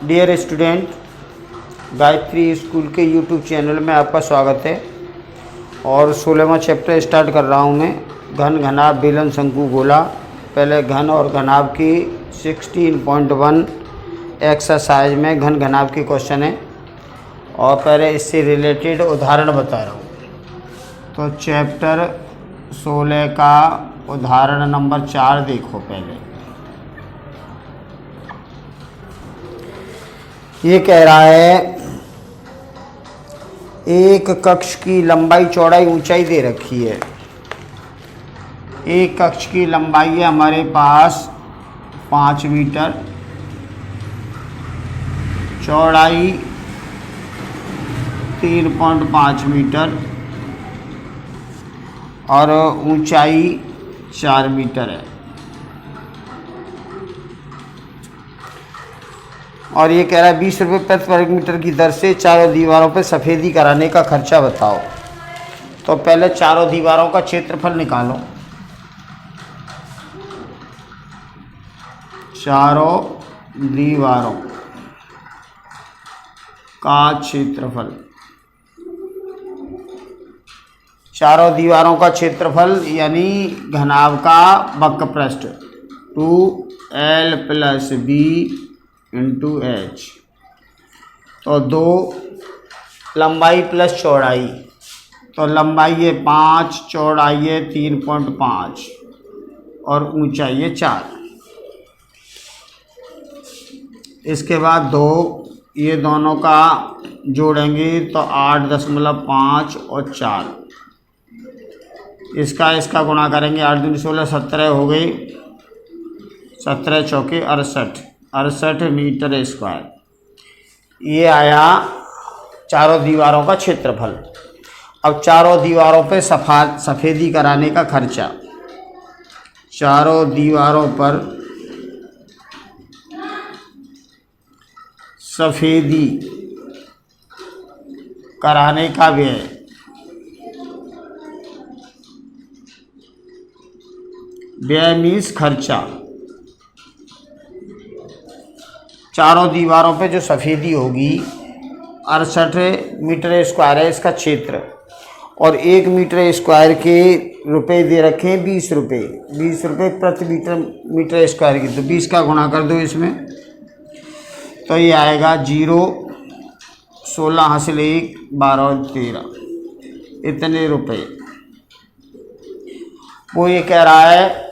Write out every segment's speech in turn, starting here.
Dear student, Gayatri school के YouTube channel में आपका स्वागत है। और 16वां चैप्टर स्टार्ट कर रहा हूँ मैं। घन, घनाभ, बेलन, शंकु, गोला। पहले घन और घनाभ की 16.1 एक्सरसाइज में घन घनाभ की क्वेश्चन है और पहले इससे रिलेटेड उदाहरण बता रहा हूँ। तो चैप्टर 16 का उदाहरण नंबर 4 देखो। पहले ये कह रहा है एक कक्ष की लंबाई, चौड़ाई, ऊंचाई दे रखी है। एक कक्ष की लंबाई है हमारे पास 5 मीटर, चौड़ाई 3.5 मीटर और ऊंचाई 4 मीटर है। और ये कह रहा है 20 रुपये प्रति वर्ग मीटर की दर से चारों दीवारों पर सफ़ेदी कराने का खर्चा बताओ। तो पहले चारों दीवारों का क्षेत्रफल निकालो। चारों दीवारों का क्षेत्रफल, चारों दीवारों का क्षेत्रफल यानी घनाभ का वक्रपृष्ठ 2L + B × H। तो 2 लंबाई प्लस चौड़ाई, तो लंबाई है 5, चौड़ाई है 3.5 और ऊंचाई है 4। इसके बाद 2 ये दोनों का जोड़ेंगे तो 8.5 और 4। इसका गुणा करेंगे, 8 दूनी 16, 17 हो गई, 17 चौके 68 मीटर स्क्वायर। ये आया चारों दीवारों का क्षेत्रफल। अब चारों दीवारों पे सफ़ेदी कराने का खर्चा। चारों दीवारों पर सफ़ेदी कराने का व्यय। व्यय मीन्स खर्चा। चारों दीवारों पे जो सफ़ेदी होगी 68 मीटर स्क्वायर है इसका क्षेत्र, और 1 मीटर स्क्वायर के रुपए दे रखे हैं 20 रुपये। 20 रुपये प्रति मीटर स्क्वायर की, तो 20 का गुणा कर दो इसमें, तो ये आएगा 0, 16 हासिल 1, 12 और 13, इतने रुपए। वो ये कह रहा है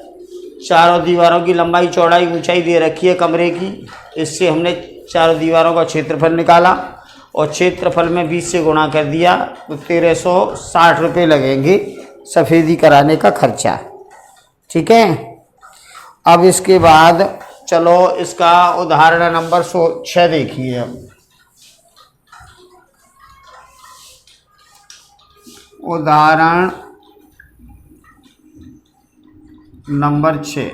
चारों दीवारों की लंबाई, चौड़ाई, ऊंचाई दे रखी है कमरे की। इससे हमने चारों दीवारों का क्षेत्रफल निकाला और क्षेत्रफल में 20 से गुणा कर दिया, तो 1360 रुपये लगेंगे सफ़ेदी कराने का खर्चा। ठीक है। अब इसके बाद चलो इसका उदाहरण नंबर 6 देखिए। अब उदाहरण नंबर 6,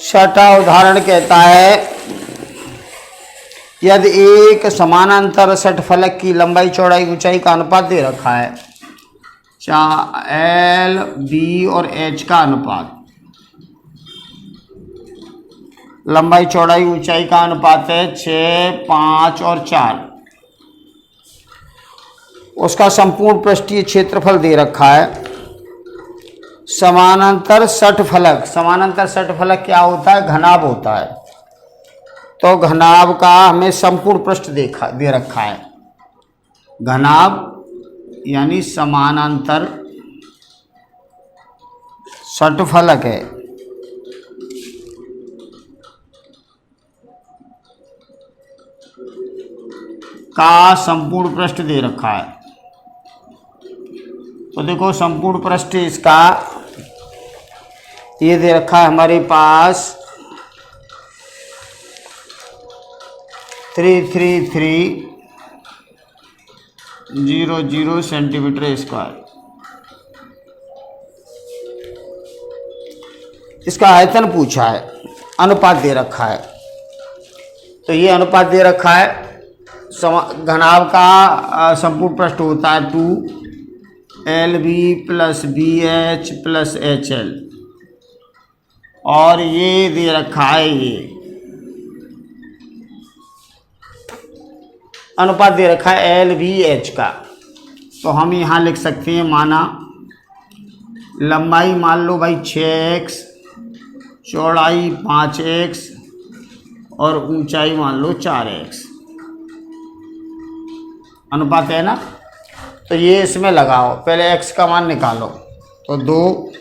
छठा उदाहरण कहता है यदि एक समानांतर षटफलक की लंबाई, चौड़ाई, ऊंचाई का अनुपात दे रखा है। L, B और H का अनुपात, लंबाई, चौड़ाई, ऊंचाई का अनुपात है 6, 5 और 4। उसका संपूर्ण पृष्ठीय क्षेत्रफल दे रखा है। समानांतर षटफलक, समानांतर षटफलक क्या होता है? घनाभ होता है। तो घनाभ का हमें संपूर्ण पृष्ठ दे रखा है। घनाभ यानी समानांतर षटफलक है। का संपूर्ण पृष्ठ दे रखा है। तो देखो संपूर्ण पृष्ठ इसका ये दे रखा है हमारे पास 33300 सेंटीमीटर स्क्वायर। इसका आयतन पूछा है, अनुपात दे रखा है। तो ये अनुपात दे रखा है। घनाभ का संपूर्ण पृष्ठ होता है 2LB + BH + HL। और ये दे रखा है, ये अनुपात दे रखा है LVH का। तो हम यहाँ लिख सकते हैं, माना लंबाई मान लो भाई 6x, चौड़ाई 5x और ऊंचाई मान लो 4x, अनुपात है ना। तो ये इसमें लगाओ, पहले x का मान निकालो। तो 2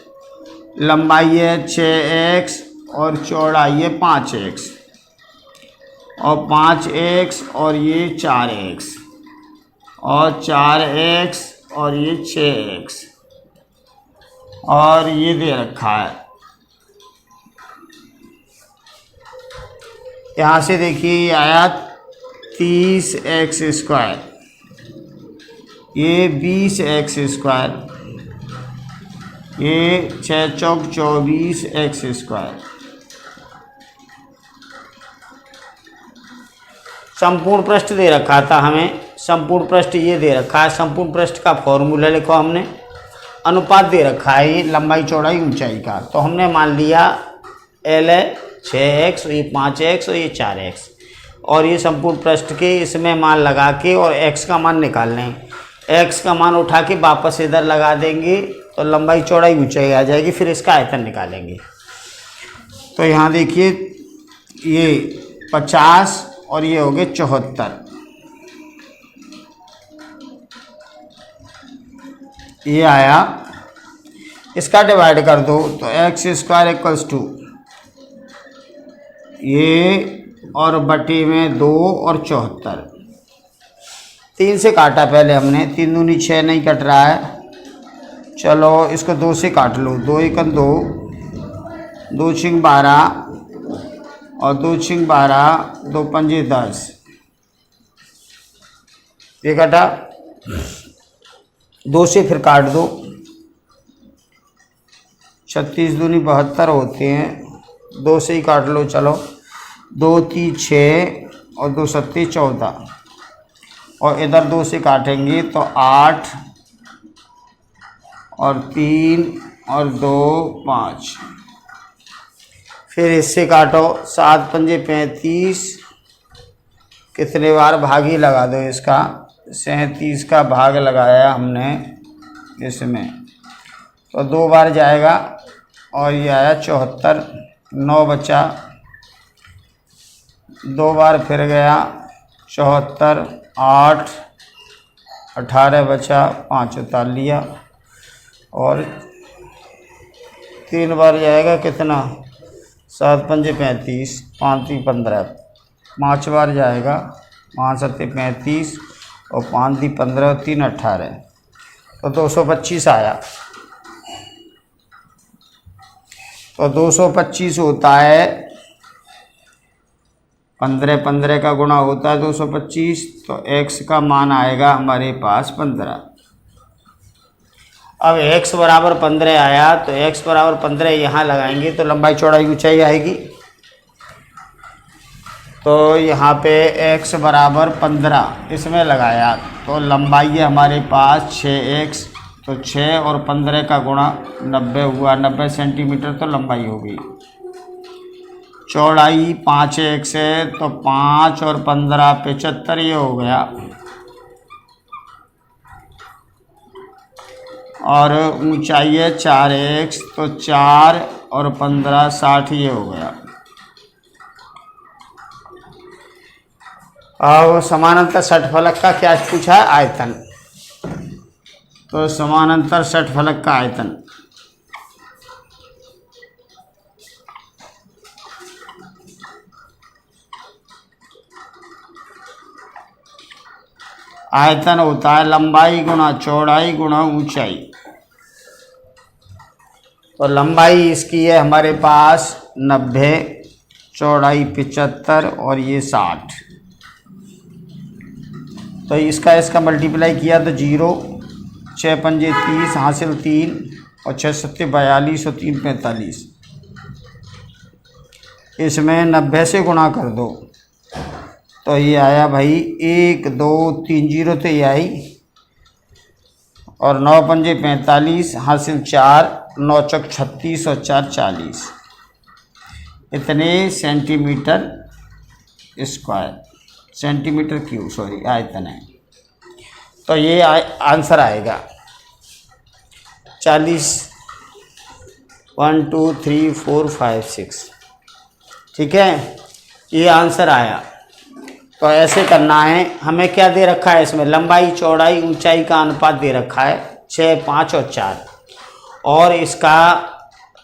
लंबाई है 6x और चौड़ाई है 5x और 5x और ये 4x और 4x और ये 6x और ये दे रखा है। यहाँ से देखिए ये आया 30x², ये 20x², ये 6 चौक 24x²। संपूर्ण पृष्ठ दे रखा था हमें, संपूर्ण पृष्ठ ये दे रखा है। संपूर्ण पृष्ठ का फॉर्मूला लिखो हमने, अनुपात दे रखा है ये लंबाई चौड़ाई ऊंचाई का। तो हमने मान लिया L है 6x, ये 5x और ये 4x, और ये संपूर्ण पृष्ठ के इसमें मान लगा के और x का मान निकाल लें। x का मान उठा के वापस इधर लगा देंगे तो लंबाई चौड़ाई ऊंचाई आ जाएगी, फिर इसका आयतन निकालेंगे। तो यहाँ देखिए ये 50 और ये हो गए 74, ये आया। इसका डिवाइड कर दो तो x² = ये और बटे में 2 और 74। 3 से काटा पहले हमने, 3 दूनी 6 नहीं कट रहा है। चलो इसको 2 से काट लो, 2 × 2, 2 × 12 और 2 × 12, 2 × 5 = 10, ये कटा। 2 से फिर काट दो, 36 दूनी 72 होते हैं, 2 से ही काट लो। चलो 2 × 3 = 6 और 2 × 7 = 14 और इधर 2 से काटेंगे तो 8 और 3 और 2 5। फिर इससे काटो, 7 × 5 = 35, कितने बार भागी लगा दो इसका, 37 का भाग लगाया हमने इसमें तो 2 बार जाएगा और ये आया 74, 9 बचा, 2 बार फिर गया 74, 8, 18 बचा, 5 उतार लिया और 3 बार जाएगा कितना, 7 × 5 = 35, 5 × 3 = 15, 5 बार जाएगा, 5 × 7 = 35 और 5 × 3 = 15 और 3 = 18, तो 225 आया। तो 225 होता है, 15 15 का गुणा होता है 225, तो x का मान आएगा हमारे पास 15। अब x बराबर 15 आया तो x बराबर 15 यहाँ लगाएंगे तो लंबाई चौड़ाई ऊंचाई आएगी। तो यहाँ पे x बराबर 15 इसमें लगाया तो लंबाई है हमारे पास 6x, तो 6 और 15 का गुणा 90 हुआ, 90 सेंटीमीटर तो लंबाई होगी। चौड़ाई 5x है तो 5 और 15 75, ये हो गया। और ऊंचाई है 4x तो 4 और 15 60, ये हो गया। अब समानांतर षटफलक का क्या पूछा है, आयतन। तो समानांतर षटफलक का आयतन, आयतन होता है लंबाई गुणा चौड़ाई गुणा ऊंचाई। तो लंबाई इसकी है हमारे पास 90, चौड़ाई 75 और ये 60। तो इसका मल्टीप्लाई किया तो 0, 6 × 5 = 30, हासिल 3 और 6 × 7 = 42 और 3 × 45। इसमें 90 से गुणा कर दो तो ये आया भाई 1 2 3 0, तो ये आई। और 9 × 5 = 45, हासिल 4, 9 × 36 और 4 = 40। इतने centimetre square, centimetre cube sorry आयतन है। तो ये आंसर आएगा 40, 1 2 3 4 5 6। ठीक है, ये आंसर आया। तो ऐसे करना है। हमें क्या दे रखा है इसमें, लंबाई चौड़ाई ऊंचाई का अनुपात दे रखा है 6, 5 और 4, और इसका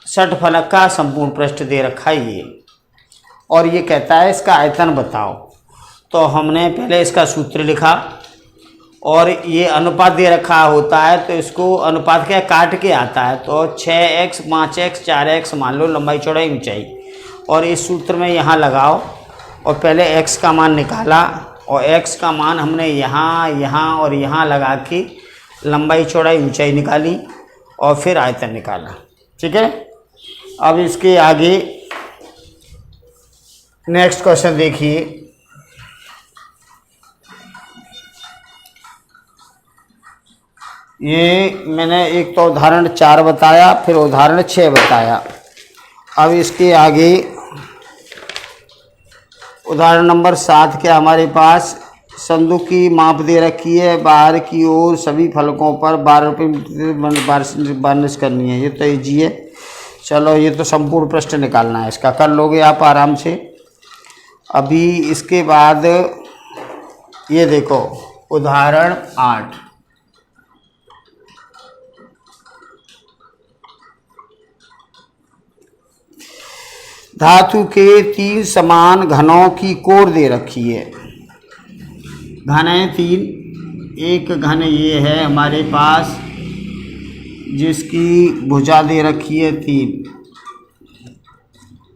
षटफलक का संपूर्ण पृष्ठ दे रखा है ये, और ये कहता है इसका आयतन बताओ। तो हमने पहले इसका सूत्र लिखा, और ये अनुपात दे रखा होता है तो इसको अनुपात क्या काट के आता है, तो 6x 5x 4x मान लो लंबाई चौड़ाई ऊंचाई, और इस सूत्र में यहाँ लगाओ, और पहले x का मान निकाला, और x का मान हमने यहाँ यहाँ और यहाँ लगा के लंबाई चौड़ाई ऊंचाई निकाली, और फिर आयतन निकाला। ठीक है, अब इसके आगे नेक्स्ट क्वेश्चन देखिए। ये मैंने एक तो उदाहरण 4 बताया, फिर उदाहरण 6 बताया। अब इसके आगे उदाहरण नंबर 7 के हमारे पास संदूक की माप दे रखी है, बाहर की ओर सभी फलकों पर 12 रुपये बार्निश करनी है। ये तो ईजी है, चलो ये तो संपूर्ण पृष्ठ निकालना है, इसका कर लोगे आप आराम से। अभी इसके बाद ये देखो उदाहरण 8, धातु के 3 समान घनों की कोर दे रखी है। घन है 3, एक घन ये है हमारे पास जिसकी भुजा दे रखी है 3,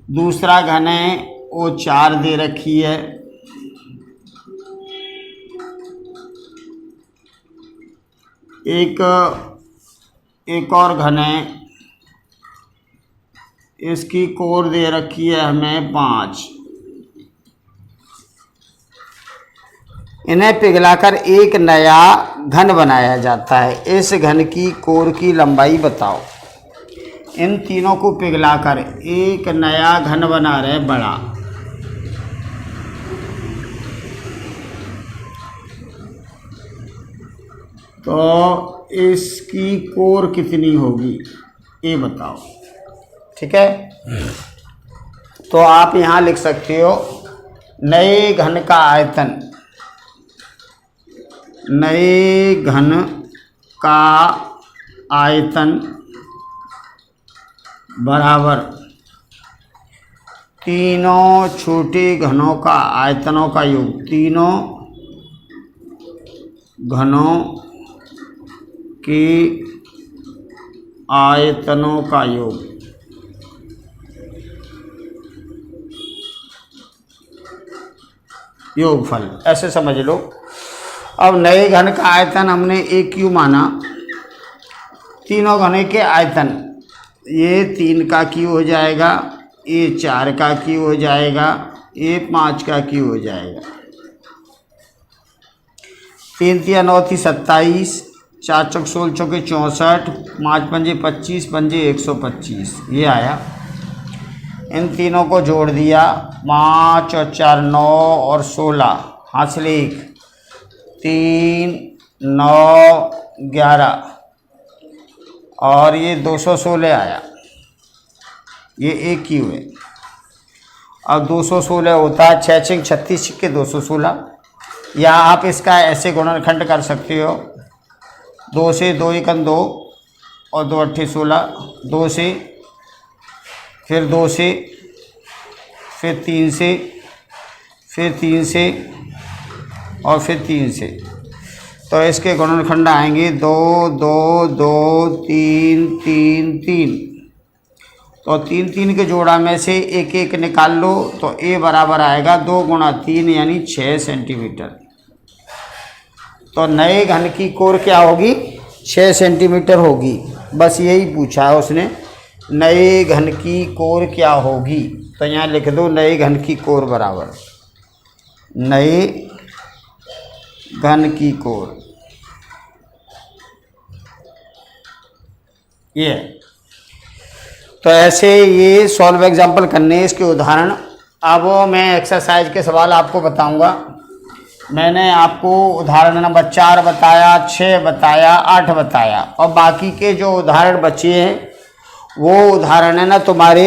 दूसरा घन है वो 4 दे रखी है, एक और घन है, इसकी कोर दे रखी है हमें 5। इन्हें पिघलाकर एक नया घन बनाया जाता है। इस घन की कोर की लंबाई बताओ। इन तीनों को पिघलाकर एक नया घन बना रहे बड़ा। तो इसकी कोर कितनी होगी ये बताओ। ठीक है, तो आप यहाँ लिख सकते हो नए घन का आयतन, नए घन का आयतन बराबर तीनों छोटे घनों का आयतनों का योग, तीनों घनों के आयतनों का योग। योगफल ऐसे समझ लो। अब नए घन का आयतन हमने एक क्यू माना, तीनों घने के आयतन, ये 3 का क्यू हो जाएगा, ये 4 का क्यू हो जाएगा, ये 5 का क्यू हो जाएगा। 3 3 9 27, 4 चौक 16 चौके 64, 5 पंजे 25 पंजे 125, ये आया। इन तीनों को जोड़ दिया, 5 और 4 9 और 16, हासिल 1, 3 9 11, और ये 216 आया। ये एक क्यू है। अब 216 होता है 6 6 36 छिक्के 216, या आप इसका ऐसे गुणनखंड कर सकते हो, 2 से 2 1 2 और 2 8 16, 2 से, फिर 2 से, फिर 3 से, फिर 3 से, और फिर 3 से। तो इसके गुणनखंड आएंगे 2 2 2 3 3 3। तो 3 3 के जोड़ा में से एक एक निकाल लो, तो ए बराबर आएगा 2 गुणा 3 यानी 6 सेंटीमीटर। तो नए घन की कोर क्या होगी, 6 सेंटीमीटर होगी। बस यही पूछा है उसने, नए घन की कोर क्या होगी। तो यहाँ लिख दो नए घन की कोर बराबर नए घन की कोर, ये। तो ऐसे ये सॉल्व एग्जाम्पल करने इसके उदाहरण। अब मैं एक्सरसाइज के सवाल आपको बताऊंगा। मैंने आपको उदाहरण नंबर 4 बताया, 6 बताया, 8 बताया, और बाकी के जो उदाहरण बचे हैं वो उदाहरण है ना तुम्हारे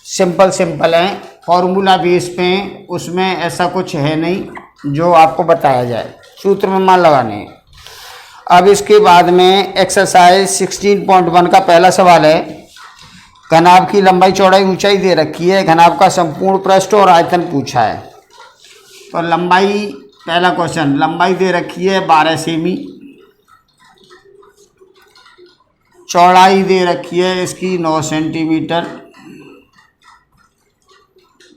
सिंपल हैं, फॉर्मूला बेस पे, उसमें ऐसा कुछ है नहीं जो आपको बताया जाए, सूत्र में मान लगाने हैं। अब इसके बाद में एक्सरसाइज 16.1 का पहला सवाल है, घनाभ की लंबाई चौड़ाई ऊंचाई दे रखी है, घनाभ का संपूर्ण पृष्ठ और आयतन पूछा है। तो लंबाई, पहला क्वेश्चन, लंबाई दे रखी है 12 सेमी, चौड़ाई दे रखी है इसकी 9 सेंटीमीटर,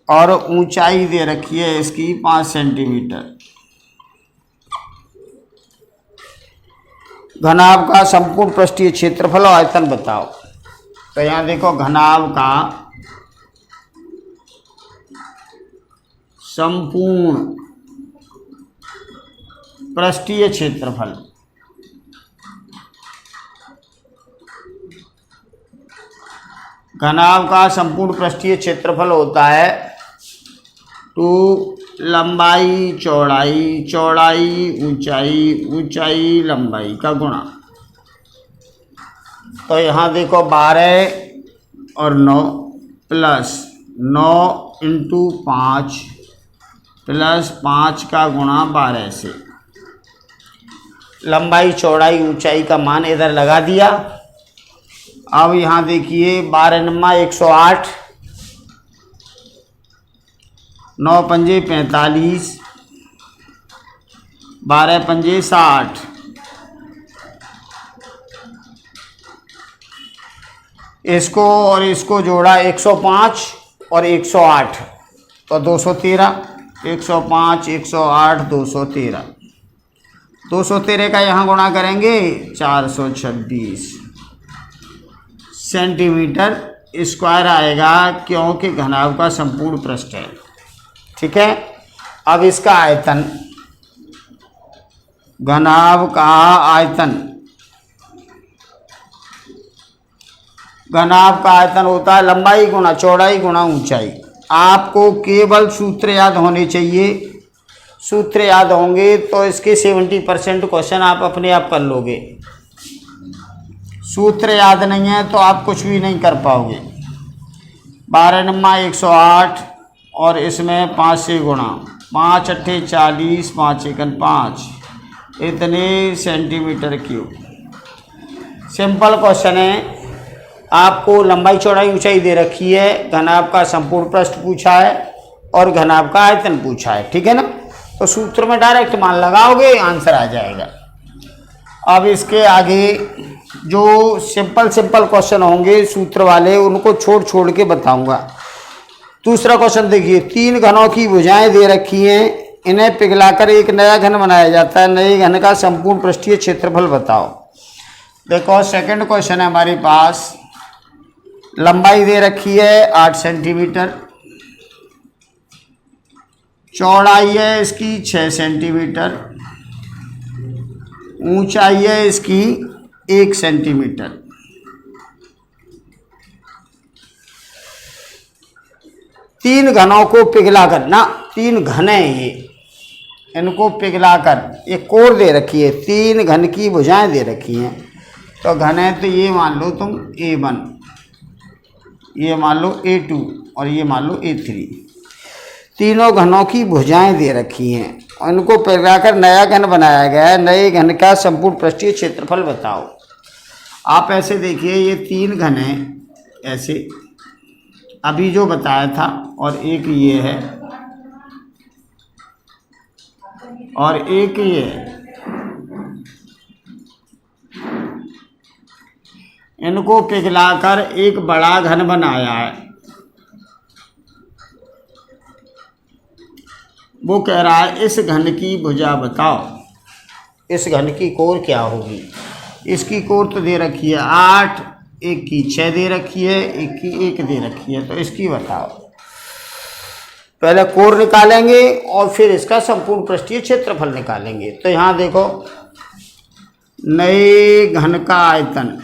और ऊंचाई दे रखी है इसकी 5 सेंटीमीटर। घनाभ का संपूर्ण पृष्ठीय क्षेत्रफल और आयतन बताओ। तो यहाँ देखो, घनाभ का संपूर्ण पृष्ठीय क्षेत्रफल, घनाभ का संपूर्ण पृष्ठीय क्षेत्रफल होता है 2 लंबाई चौड़ाई, चौड़ाई ऊंचाई, ऊंचाई लंबाई का गुणा। तो यहाँ देखो 12 और 9 प्लस 9 इंटू 5 प्लस 5 का गुणा 12 से। लंबाई चौड़ाई ऊंचाई का मान इधर लगा दिया। अब यहाँ देखिए 12 नमा 108, 9 पंजे 45, 12 पंजे 60, इसको और इसको जोड़ा 105 और 108, तो 213, 105, 108, 213, 213 का यहाँ गुणा करेंगे 426 सेंटीमीटर स्क्वायर आएगा, क्योंकि घनाभ का संपूर्ण पृष्ठ है। ठीक है। अब इसका आयतन, घनाभ का आयतन, घनाभ का आयतन होता है लंबाई गुणा चौड़ाई गुणा ऊंचाई। आपको केवल सूत्र याद होने चाहिए, सूत्र याद होंगे तो इसके 70% क्वेश्चन आप अपने आप कर लोगे। सूत्र याद नहीं है तो आप कुछ भी नहीं कर पाओगे। 12 नमा 108 और इसमें 5 से गुणा, 5 अट्ठे 40, 5 एकन 5, इतने सेंटीमीटर क्यूब। सिंपल क्वेश्चन है। आपको लंबाई चौड़ाई ऊंचाई दे रखी है, घनाभ का संपूर्ण पृष्ठ पूछा है और घनाभ का आयतन पूछा है। ठीक है ना। तो सूत्र में डायरेक्ट मान लगाओगे, आंसर आ जाएगा। अब इसके आगे जो सिंपल क्वेश्चन होंगे सूत्र वाले, उनको छोड़ के बताऊंगा। दूसरा क्वेश्चन देखिए, 3 घनों की भुजाएं दे रखी हैं, इन्हें पिघलाकर एक नया घन बनाया जाता है, नए घन का संपूर्ण पृष्ठीय क्षेत्रफल बताओ। देखो सेकंड क्वेश्चन है हमारे पास, लंबाई दे रखी है 8 सेंटीमीटर, चौड़ाई है इसकी 6 सेंटीमीटर, ऊंचाई है इसकी 1 सेंटीमीटर। तीन घनों को पिघलाकर ना, 3 घन है ये, इनको पिघलाकर एक कोर दे रखी है, 3 घन की भुजाएं दे रखी हैं। तो घन है तो ये मान लो तुम A1, ये मान लो A2 और ये मान लो A3। तीनों घनों की भुजाएं दे रखी हैं, उनको पिघलाकर नया घन बनाया गया है, नए घन का संपूर्ण पृष्ठीय क्षेत्रफल बताओ। आप ऐसे देखिए, ये 3 घन हैं ऐसे, अभी जो बताया था, और एक ये है और एक ये है। इनको पिघलाकर एक बड़ा घन बनाया है। वो कह रहा है इस घन की भुजा बताओ, इस घन की कोर क्या होगी। इसकी कोर तो दे रखी है 8, एक की 6 दे रखी है, एक की 1 दे रखी है, तो इसकी बताओ। पहले कोर निकालेंगे और फिर इसका संपूर्ण पृष्ठीय क्षेत्रफल निकालेंगे। तो यहाँ देखो, नए घन का आयतन,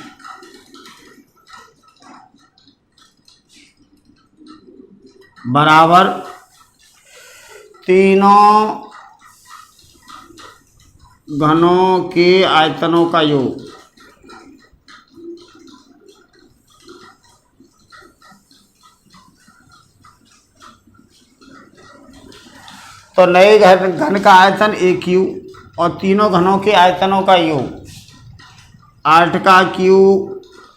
बराबर तीनों घनों के आयतनों का योग। तो नए घन का आयतन AQ और तीनों घनों के आयतनों का योग 8 का Q,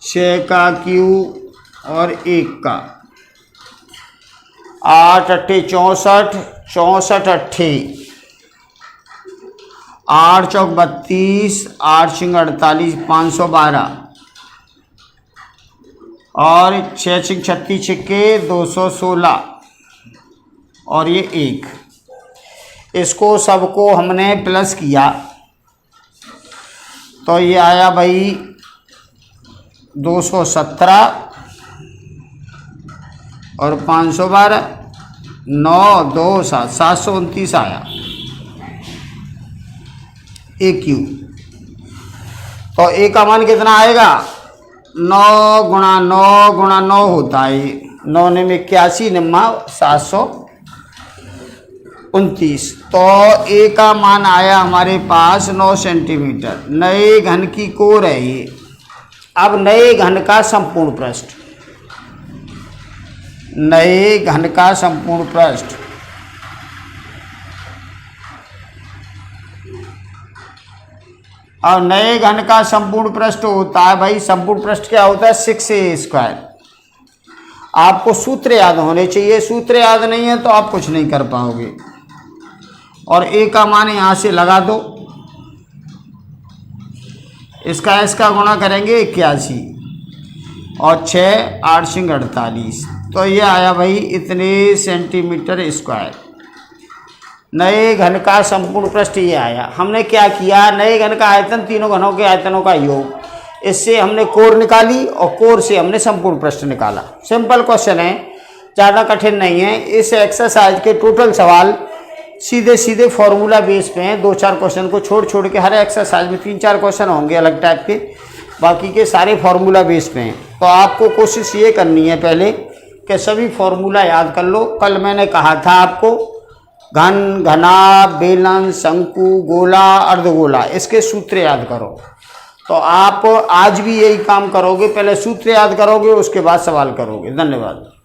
6 का Q और 1 का। 8 अट्ठे 64, 64 अट्ठे 8 चौक 32, 8 छिंग 48, 512 और 6 छिंग 36 छिक्के 216 और ये 1। इसको सबको हमने प्लस किया तो ये आया भाई 217 और 512, 9 2 7 729 आया AQ। तो A का मान कितना आएगा? 9 गुणा 9 गुणा 9 होता है 9 ने 81, निम्मा 729। तो A का मान आया हमारे पास 9 सेंटीमीटर। नए घन की कोर है ये। अब नए घन का संपूर्ण पृष्ठ, नए घन का संपूर्ण पृष्ठ और नए घन का संपूर्ण पृष्ठ होता है भाई, संपूर्ण पृष्ठ क्या होता है? 6a²। आपको सूत्र याद होने चाहिए, सूत्र याद नहीं है तो आप कुछ नहीं कर पाओगे। और A का मान यहाँ से लगा दो, इसका गुणा करेंगे 81 और 6 8 छिंग 48, तो ये आया भाई इतने सेंटीमीटर स्क्वायर। नए घन का संपूर्ण पृष्ठ ये आया। हमने क्या किया? नए घन का आयतन तीनों घनों के आयतनों का योग, इससे हमने कोर निकाली और कोर से हमने संपूर्ण पृष्ठ निकाला। सिंपल क्वेश्चन है, ज़्यादा कठिन नहीं है। इस एक्सरसाइज के टोटल सवाल सीधे सीधे फॉर्मूला बेस पे हैं। 2-4 क्वेश्चन को छोड़ छोड़ के हर एक्सरसाइज में 3-4 क्वेश्चन होंगे अलग टाइप के, बाकी के सारे फॉर्मूला बेस पे हैं। तो आपको कोशिश ये करनी है पहले कि सभी फॉर्मूला याद कर लो। कल मैंने कहा था आपको घन, घना, बेलन, शंकु, गोला, अर्धगोला, इसके सूत्र याद करो। तो आप आज भी यही काम करोगे, पहले सूत्र याद करोगे उसके बाद सवाल करोगे। धन्यवाद।